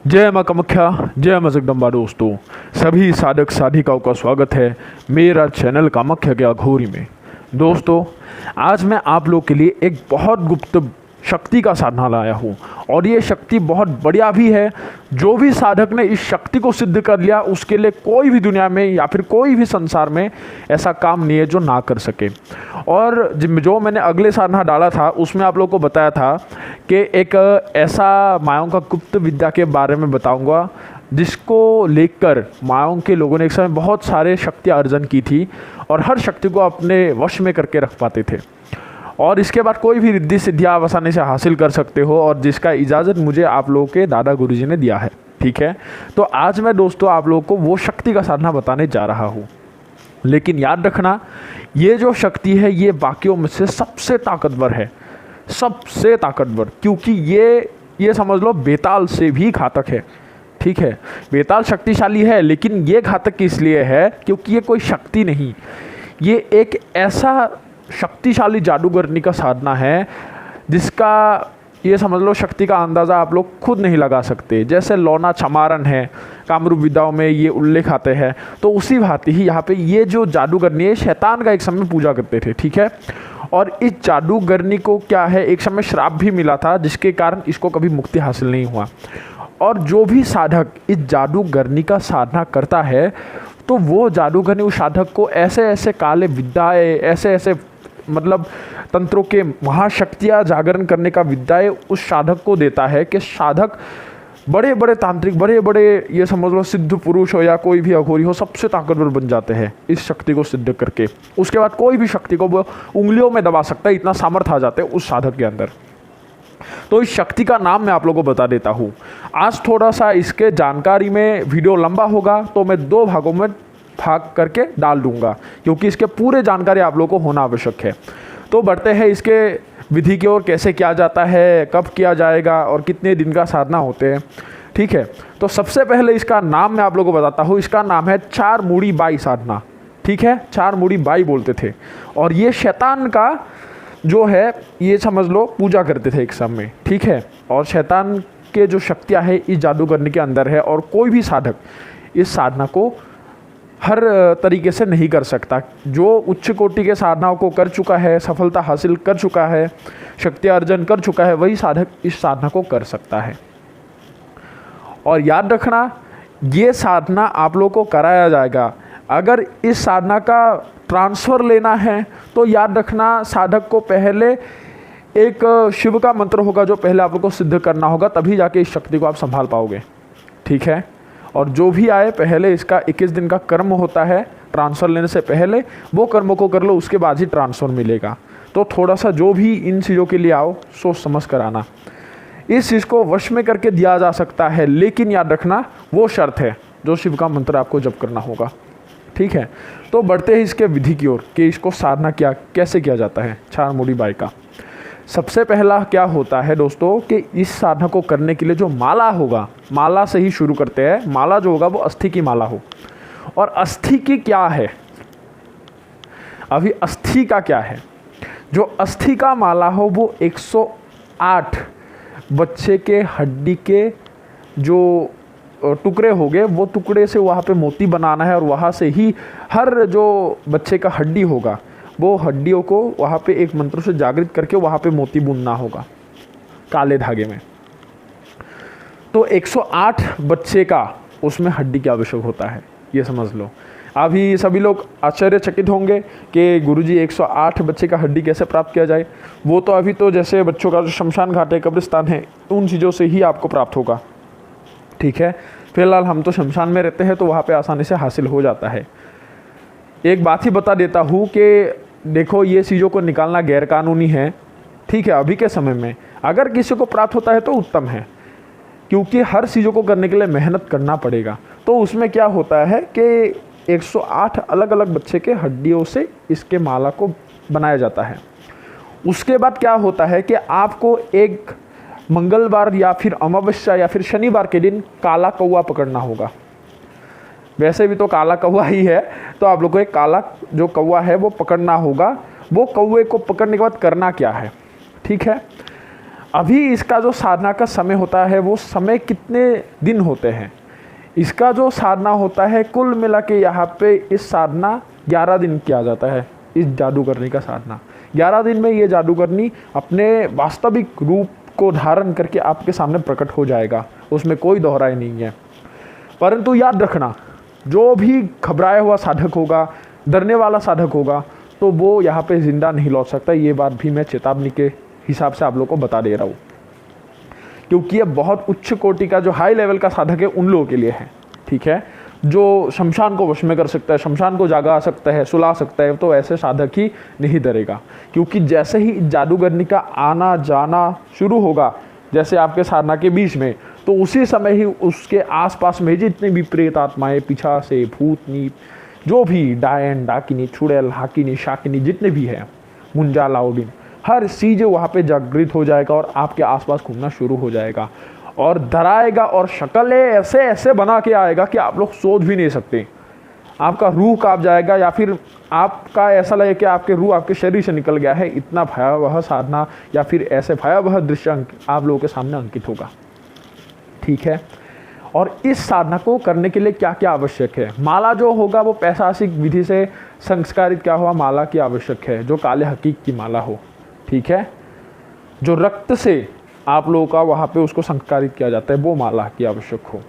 जय माँ कामाख्या, जय माँ जगदम्बा। दोस्तों, सभी साधक साधिकाओं का स्वागत है मेरा चैनल कामाख्या के अघोरी में। दोस्तों, आज मैं आप लोग के लिए एक बहुत गुप्त शक्ति का साधना लाया हूँ और ये शक्ति बहुत बढ़िया भी है। जो भी साधक ने इस शक्ति को सिद्ध कर लिया उसके लिए कोई भी दुनिया में या फिर कोई भी संसार में ऐसा काम नहीं है जो ना कर सके। और जो मैंने अगले साधना डाला था उसमें आप लोगों को बताया था कि एक ऐसा मायाओं का गुप्त विद्या के बारे में बताऊंगा जिसको लेकर मायाओं के लोगों ने एक समय बहुत सारे शक्ति अर्जन की थी और हर शक्ति को अपने वश में करके रख पाते थे। और इसके बाद कोई भी रिद्धि सिद्धियाँ आप आसानी से हासिल कर सकते हो और जिसका इजाज़त मुझे आप लोगों के दादा गुरुजी ने दिया है। ठीक है, तो आज मैं दोस्तों आप लोगों को वो शक्ति का साधना बताने जा रहा हूँ। लेकिन याद रखना, ये जो शक्ति है ये बाकियों में से सबसे ताकतवर है, सबसे ताकतवर, क्योंकि ये समझ लो बेताल से भी घातक है। ठीक है, बेताल शक्तिशाली है लेकिन ये घातक इसलिए है क्योंकि ये कोई शक्ति नहीं, ये एक ऐसा शक्तिशाली जादूगरनी का साधना है जिसका ये समझ लो शक्ति का अंदाज़ा आप लोग खुद नहीं लगा सकते। जैसे लौना छमारन है, कामरूप विद्याओं में ये उल्लेख आते हैं, तो उसी भांति ही यहाँ पे ये जो जादूगरनी है शैतान का एक समय पूजा करते थे। ठीक है, और इस जादूगरनी को क्या है, एक समय श्राप भी मिला था जिसके कारण इसको कभी मुक्ति हासिल नहीं हुआ। और जो भी साधक इस जादूगरनी का साधना करता है तो वो जादूगरनी उस साधक को ऐसे ऐसे काले विद्याएँ, ऐसे ऐसे मतलब तंत्रों के महाशक्तियाँ जागरण करने का विद्याएँ उस साधक को देता है कि साधक बड़े बड़े तांत्रिक, बड़े बड़े ये समझ लो सिद्ध पुरुष हो या कोई भी अघोरी हो, सबसे ताकतवर बन जाते हैं इस शक्ति को सिद्ध करके। उसके बाद कोई भी शक्ति को वो उंगलियों में दबा सकता है, इतना सामर्थ्य आ जाते हैं उस साधक के अंदर। तो इस शक्ति का नाम मैं आप लोगों को बता देता हूँ। आज थोड़ा सा इसके जानकारी में वीडियो लंबा होगा तो मैं 2 भागों में भाग करके डाल दूंगा क्योंकि इसके पूरे जानकारी आप लोगों को होना आवश्यक है। तो बढ़ते हैं इसके विधि की ओर, कैसे किया जाता है, कब किया जाएगा और कितने दिन का साधना होते हैं। ठीक है, तो सबसे पहले इसका नाम मैं आप लोगों को बताता हूँ। इसका नाम है चार मूड़ी बाई साधना। ठीक है, चार मूड़ी बाई बोलते थे और ये शैतान का जो है ये समझ लो पूजा करते थे एक समय। ठीक है, और शैतान के जो शक्तियाँ है इस जादूगरनी के अंदर है और कोई भी साधक इस साधना को हर तरीके से नहीं कर सकता। जो उच्च कोटि के साधनाओं को कर चुका है, सफलता हासिल कर चुका है, शक्ति अर्जन कर चुका है, वही साधक इस साधना को कर सकता है। और याद रखना, ये साधना आप लोगों को कराया जाएगा। अगर इस साधना का ट्रांसफ़र लेना है तो याद रखना, साधक को पहले एक शिव का मंत्र होगा जो पहले आप लोग को सिद्ध करना होगा, तभी जाके इस शक्ति को आप संभाल पाओगे। ठीक है, और जो भी आए पहले इसका 21 दिन का कर्म होता है ट्रांसफ़र लेने से पहले, वो कर्मों को कर लो, उसके बाद ही ट्रांसफ़र मिलेगा। तो थोड़ा सा जो भी इन चीज़ों के लिए आओ सोच समझ कर आना। इस चीज़ को वश में करके दिया जा सकता है, लेकिन याद रखना वो शर्त है जो शिव का मंत्र आपको जप करना होगा। ठीक है, तो बढ़ते हैं इसके विधि की ओर कि इसको साधना कैसे किया जाता है चार मूड़ी बाई का। सबसे पहला क्या होता है दोस्तों कि इस साधना को करने के लिए जो माला होगा, माला से ही शुरू करते हैं। माला जो होगा वो अस्थि की माला हो। और अस्थि की क्या है, अभी अस्थि का क्या है, जो अस्थि का माला हो वो 108 बच्चे के हड्डी के जो टुकड़े हो गए, वो टुकड़े से वहाँ पे मोती बनाना है और वहाँ से ही हर जो बच्चे का हड्डी होगा वो हड्डियों को वहाँ पे एक मंत्र से जागृत करके वहाँ पे मोती बुनना होगा काले धागे में। तो 108 बच्चे का उसमें हड्डी की आवश्यक होता है, ये समझ लो। अभी सभी लोग आश्चर्यचकित होंगे कि गुरुजी 108 बच्चे का हड्डी कैसे प्राप्त किया जाए। वो तो अभी तो जैसे बच्चों का जो शमशान घाट है, कब्रिस्तान है, उन चीज़ों से ही आपको प्राप्त होगा। ठीक है, फिलहाल हम तो शमशान में रहते हैं तो वहाँ पे आसानी से हासिल हो जाता है। एक बात ही बता देता हूँ कि देखो, ये चीज़ों को निकालना गैरकानूनी है। ठीक है, अभी के समय में अगर किसी को प्राप्त होता है तो उत्तम है, क्योंकि हर चीज़ों को करने के लिए मेहनत करना पड़ेगा। तो उसमें क्या होता है कि 108 अलग अलग बच्चे के हड्डियों से इसके माला को बनाया जाता है। उसके बाद क्या होता है कि आपको एक मंगलवार या फिर अमावस्या या फिर शनिवार के दिन काला कौवा पकड़ना होगा। वैसे भी तो काला कौवा ही है, तो आप लोगों को एक काला जो कौवा है वो पकड़ना होगा। वो कौवे को पकड़ने के बाद करना क्या है, ठीक है, अभी इसका जो साधना का समय होता है वो समय कितने दिन होते हैं, इसका जो साधना होता है कुल मिला के यहाँ पे इस साधना 11 दिन किया जाता है। इस जादूगरनी का साधना 11 दिन में ये जादूगरनी अपने वास्तविक रूप को धारण करके आपके सामने प्रकट हो जाएगा, उसमें कोई दोहराई नहीं है। परंतु याद रखना, जो भी घबराया हुआ साधक होगा, डरने वाला साधक होगा, तो वो यहाँ पे ज़िंदा नहीं लौट सकता। ये बात भी मैं चेतावनी के हिसाब से आप लोगों को बता दे रहा हूँ, क्योंकि ये बहुत उच्च कोटि का जो हाई लेवल का साधक है उन लोगों के लिए है, ठीक है, जो शमशान को वश में कर सकता है, शमशान को जागा सकता है, सुला सकता है, तो ऐसे साधक ही नहीं डरेगा। क्योंकि जैसे ही जादूगरनी का आना जाना शुरू होगा, जैसे आपके साधना के बीच में, तो उसी समय ही उसके आसपास में जितने भी प्रेत आत्माएं, पीछा से भूतनी, जो भी डायन डाकिनी चुड़ैल हाकिनी शाकिनी जितने भी हैं, मुंजा लाउडिन, हर चीज़ वहाँ पे जागृत हो जाएगा और आपके आसपास घूमना शुरू हो जाएगा और डराएगा और शक्ल ऐसे ऐसे बना के आएगा कि आप लोग सोच भी नहीं सकते। आपका रूह कांप जाएगा या फिर आपका ऐसा लगे कि आपके रूह आपके शरीर से निकल गया है। इतना भयावह साधना या फिर ऐसे भयावह दृश्य आप लोगों के सामने अंकित होगा, ठीक है। और इस साधना को करने के लिए क्या क्या आवश्यक है? माला जो होगा वो पैशासिक विधि से संस्कारित क्या हुआ माला की आवश्यक है, जो काले हकीक की माला हो, ठीक है। जो रक्त से आप लोगों का वहाँ पे उसको संस्कारित किया जाता है वो माला की आवश्यक हो।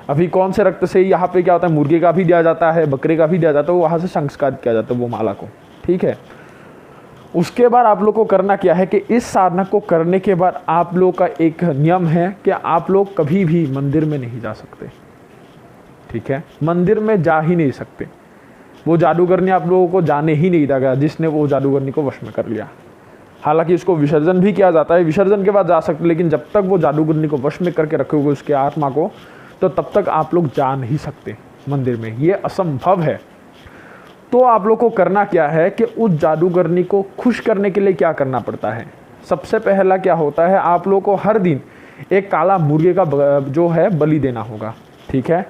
अभी कौन से रक्त से यहाँ पे क्या होता है, मुर्गे का भी दिया जाता है, बकरे का भी दिया जाता है, वो वहाँ से संस्कारित किया जाता है वो माला को, ठीक है। उसके बाद आप लोग को करना क्या है कि इस साधना को करने के बाद आप लोग का एक नियम है कि आप लोग कभी भी मंदिर में नहीं जा सकते, ठीक है। मंदिर में जा ही नहीं सकते। वो जादूगरनी आप लोगों को जाने ही नहीं देगा जिसने वो जादूगरनी को वश में कर लिया। हालांकि इसको विसर्जन भी किया जाता है, विसर्जन के बाद जा सकते, लेकिन जब तक वो जादूगरनी को वश में करके रखोगे उसके आत्मा को, तो तब तक आप लोग जा नहीं सकते मंदिर में, ये असंभव है। तो आप लोग को करना क्या है कि उस जादूगरनी को खुश करने के लिए क्या करना पड़ता है? सबसे पहला क्या होता है, आप लोग को हर दिन एक काला मुर्गे का जो है बलि देना होगा, ठीक है।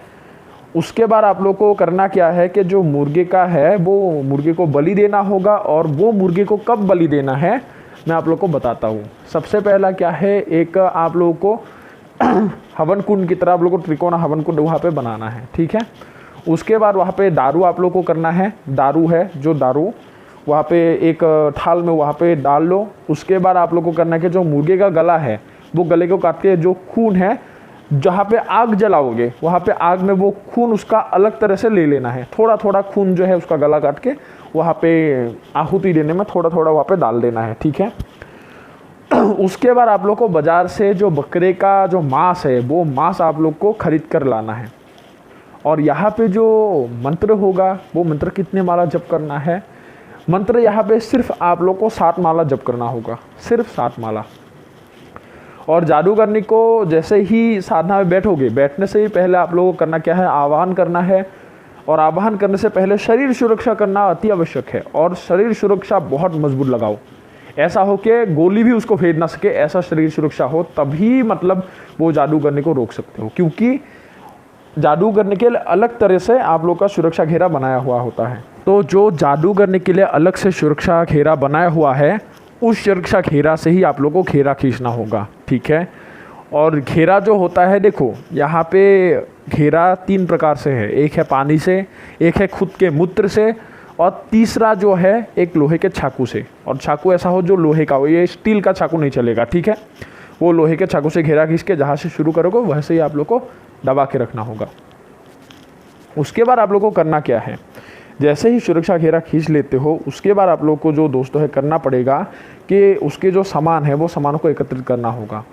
उसके बाद आप लोग को करना क्या है कि जो मुर्गे का है वो मुर्गे को बलि देना होगा। और वो मुर्गे को कब बलि देना है मैं आप लोग को बताता हूँ। सबसे पहला क्या है, एक आप लोगों को हवन कुंड की तरह आप लोग को त्रिकोणा हवन कुंड वहाँ पे बनाना है, ठीक है। उसके बाद वहाँ पे दारू आप लोग को करना है, दारू है जो दारू वहाँ पे एक थाल में वहाँ पे डाल लो। उसके बाद आप लोग को करना है कि जो मुर्गे का गला है वो गले को काट के जो खून है, जहाँ पे आग जलाओगे वहाँ पे आग में वो खून उसका अलग तरह से ले लेना है। थोड़ा थोड़ा खून जो है उसका गला काट के वहाँ पे आहुति देने में थोड़ा थोड़ा वहाँ पे डाल देना है, ठीक है। उसके बाद आप लोग को बाज़ार से जो बकरे का जो मांस है वो मांस आप लोग को खरीद कर लाना है। और यहाँ पे जो मंत्र होगा वो मंत्र कितने माला जप करना है? मंत्र यहाँ पे सिर्फ आप लोग को 7 माला जप करना होगा, सिर्फ 7 माला। और जादूगरनी को जैसे ही साधना में बैठोगे, बैठने से ही पहले आप लोगों को करना क्या है, आवाहन करना है। और आवाहन करने से पहले शरीर सुरक्षा करना अति आवश्यक है। और शरीर सुरक्षा बहुत मजबूत लगाओ, ऐसा हो कि गोली भी उसको भेद ना सके, ऐसा शरीर सुरक्षा हो, तभी मतलब वो जादू करने को रोक सकते हो। क्योंकि जादू करने के लिए अलग तरह से आप लोग का सुरक्षा घेरा बनाया हुआ होता है। तो जो जादू करने के लिए अलग से सुरक्षा घेरा बनाया हुआ है, उस सुरक्षा घेरा से ही आप लोग को घेरा खींचना होगा, ठीक है। और घेरा जो होता है, देखो यहाँ पे घेरा 3 प्रकार से है। एक है पानी से, एक है खुद के मूत्र से, और तीसरा जो है एक लोहे के चाकू से। और चाकू ऐसा हो जो लोहे का हो, ये स्टील का चाकू नहीं चलेगा, ठीक है। वो लोहे के चाकू से घेरा खींच के जहाँ से शुरू करोगे वैसे ही आप लोग को दबा के रखना होगा। उसके बाद आप लोग को करना क्या है, जैसे ही सुरक्षा घेरा खींच लेते हो उसके बाद आप लोग को जो दोस्तों है करना पड़ेगा कि उसके जो सामान है वो सामानों को एकत्रित करना होगा।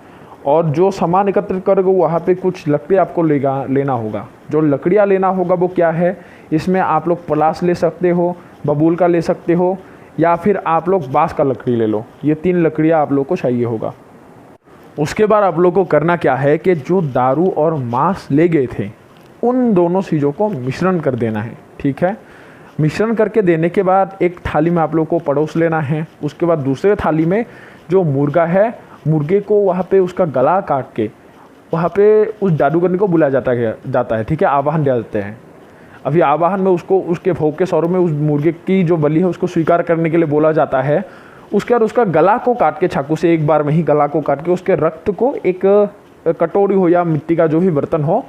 और जो सामान एकत्रित करोगे वहाँ पे कुछ लकड़ी आपको लेना होगा। जो लकड़ियाँ लेना होगा वो क्या है, इसमें आप लोग पलाश ले सकते हो, बबूल का ले सकते हो, या फिर आप लोग बांस का लकड़ी ले लो। ये 3 लकड़ियाँ आप लोग को चाहिए होगा। उसके बाद आप लोग को करना क्या है कि जो दारू और मांस ले गए थे उन दोनों चीज़ों को मिश्रण कर देना है, ठीक है। मिश्रण करके देने के बाद एक थाली में आप लोग को परोस लेना है। उसके बाद दूसरे थाली में जो मुर्गा है, मुर्गे को वहाँ पे उसका गला काट के वहाँ पे उस जादूगरनी को बुलाया जाता है, ठीक है। आवाहन दिया जाते हैं। अभी आवाहन में उसको उसके भोग के स्वरूप में उस मुर्गे की जो बलि है उसको स्वीकार करने के लिए बोला जाता है। उसके बाद उसका गला को काट के चाकू से एक बार में ही गला को काट के उसके रक्त को एक कटोरी हो या मिट्टी का जो भी बर्तन हो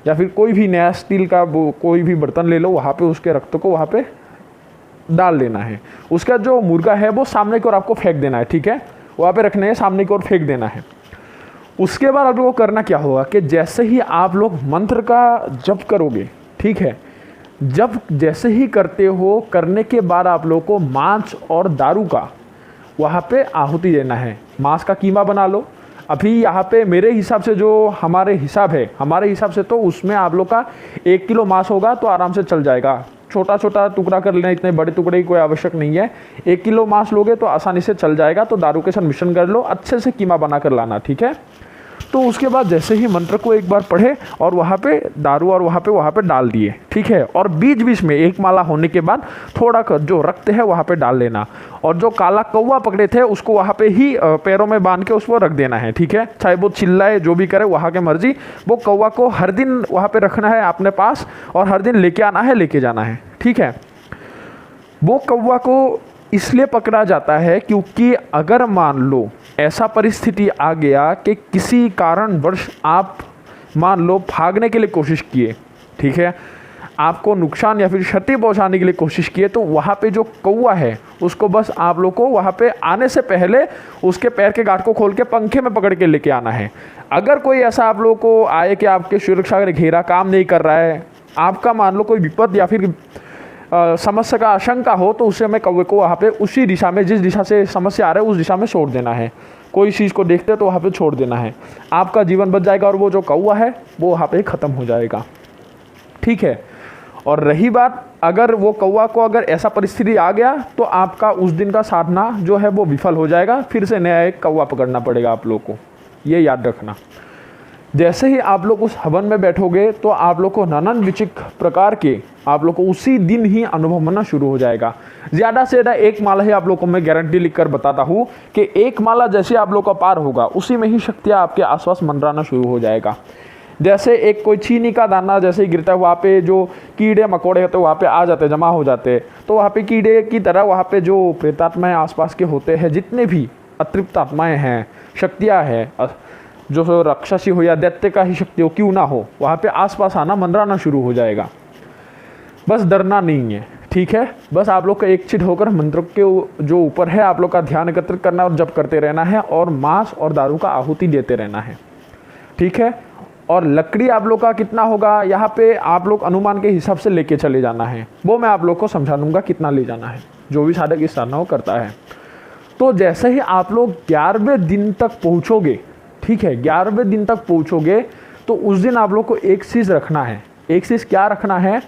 या फिर कोई भी नया स्टील का कोई भी बर्तन ले लो, वहाँ पे उसके रक्त को वहाँ पे डाल देना है। उसका जो मुर्गा है वो सामने की ओर आपको फेंक देना है, ठीक है, वहाँ पे रखना है, सामने की ओर फेंक देना है। उसके बाद आप लोगों को करना क्या होगा कि जैसे ही आप लोग मंत्र का जप करोगे, ठीक है, जब जैसे ही करते हो, करने के बाद आप लोगों को मांस और दारू का वहाँ पे आहुति देना है। मांस का कीमा बना लो। अभी यहाँ पे मेरे हिसाब से जो हमारे हिसाब से तो उसमें आप लोग का 1 किलो मांस होगा तो आराम से चल जाएगा। छोटा छोटा टुकड़ा कर लेना, इतने बड़े टुकड़े की कोई आवश्यक नहीं है। 1 किलो मांस लोगे तो आसानी से चल जाएगा। तो दारू के साथ मिश्रण कर लो, अच्छे से कीमा बना कर लाना, ठीक है। तो उसके बाद जैसे ही मंत्र को एक बार पढ़े और वहाँ पे दारू और वहाँ पे डाल दिए, ठीक है, और बीच बीच में एक माला होने के बाद थोड़ा जो रक्त है वहाँ पे डाल लेना, और जो काला कौवा पकड़े थे उसको वहाँ पे ही पैरों में बांध के उसको रख देना है, ठीक है। चाहे वो चिल्लाए जो भी करे, वहाँ के मर्जी। वो कौवा को हर दिन वहाँ पे रखना है अपने पास और हर दिन लेके आना है, लेके जाना है, ठीक है। वो कौवा को इसलिए पकड़ा जाता है क्योंकि अगर मान लो ऐसा परिस्थिति आ गया कि किसी कारणवश आप मान लो भागने के लिए कोशिश किए, ठीक है, आपको नुकसान या फिर क्षति पहुंचाने के लिए कोशिश किए, तो वहाँ पे जो कौवा है उसको बस आप लोग को वहाँ पे आने से पहले उसके पैर के गांठ को खोल के पंखे में पकड़ के लेके आना है। अगर कोई ऐसा आप लोग को आए कि आपके सुरक्षा का घेरा काम नहीं कर रहा है, आपका मान लो कोई विपद या फिर समस्या का आशंका हो, तो उसे हमें कौवे को वहाँ पे उसी दिशा में, जिस दिशा से समस्या आ रहा है उस दिशा में छोड़ देना है। कोई चीज़ को देखते तो वहाँ पे छोड़ देना है, आपका जीवन बच जाएगा और वो जो कौवा है वो वहाँ पे ख़त्म हो जाएगा, ठीक है। और रही बात, अगर वो कौवा को अगर ऐसा परिस्थिति आ गया तो आपका उस दिन का साधना जो है वो विफल हो जाएगा, फिर से नया एक कौवा पकड़ना पड़ेगा आप लोग को, ये याद रखना। जैसे ही आप लोग उस हवन में बैठोगे तो आप लोग को नाना विचित्र प्रकार के आप लोग को उसी दिन ही अनुभव होना शुरू हो जाएगा। ज़्यादा से ज़्यादा एक माला ही आप लोग को मैं गारंटी लिखकर बताता हूँ कि एक माला जैसे आप लोग का पार होगा, उसी में ही शक्तियाँ आपके आसपास मंडराना शुरू हो जाएगा। जैसे एक कोई चीनी का दाना जैसे ही गिरता है, वहाँ पे जो कीड़े मकोड़े होते हैं वहाँ पे आ जाते, जमा हो जाते, तो वहाँ पे कीड़े की तरह वहाँ पे जो प्रेतात्माएँ आसपास के होते हैं, जितने भी अतृप्त आत्माएँ हैं, शक्तियाँ हैं, जो राक्षसी हो या दैत्य का ही शक्ति हो क्यों ना हो, वहाँ पे आसपास आना मंडराना शुरू हो जाएगा। बस डरना नहीं है, ठीक है। बस आप लोग का एक चिट होकर मंत्र के जो ऊपर है आप लोग का ध्यान एकत्रित करना और जप करते रहना है, और मांस और दारू का आहुति देते रहना है, ठीक है। और लकड़ी आप लोग का कितना होगा, यहाँ पे आप लोग अनुमान के हिसाब से लेके चले जाना है, वो मैं आप लोग को समझा दूंगा कितना ले जाना है, जो भी साधक इस साधना को करता है। तो जैसे ही आप लोग 11वें दिन तक पहुँचोगे, ठीक है, 11वें दिन तक पहुँचोगे तो उस दिन आप लोग को एक चीज़ रखना है। एक चीज़ क्या रखना है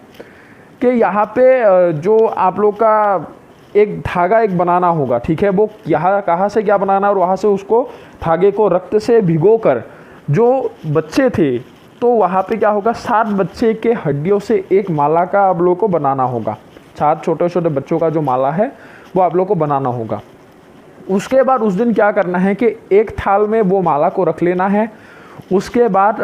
कि यहाँ पे जो आप लोग का एक धागा एक बनाना होगा, ठीक है। वो यहाँ कहाँ से क्या बनाना और वहाँ से उसको धागे को रक्त से भिगोकर, जो बच्चे थे तो वहाँ पे क्या होगा, 7 बच्चे के हड्डियों से एक माला का आप लोग को बनाना होगा। 7 छोटे छोटे बच्चों का जो माला है वो आप लोग को बनाना होगा। उसके बाद उस दिन क्या करना है कि एक थाल में वो माला को रख लेना है। उसके बाद